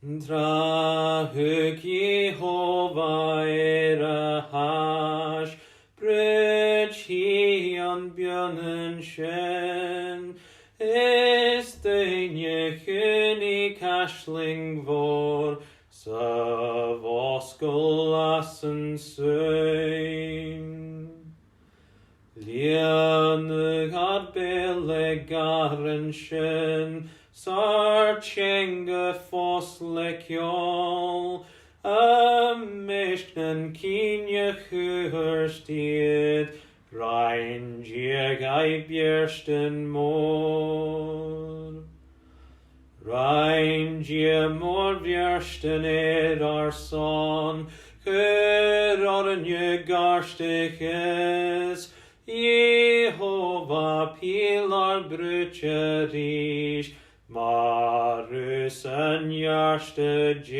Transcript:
Drahug Jehova hash, bridge he on björnen shen, Esteinje König Ashling vor, Savoskolassen söin. Liane had belegaren shen, Sarchenga fos lekjol, Mishken kinje huurstied, Rein jeg bjersten mor. Rein mor bjersten son, Höraren je garstiges, Jehova pilar brutjerish, Marus en jarste J.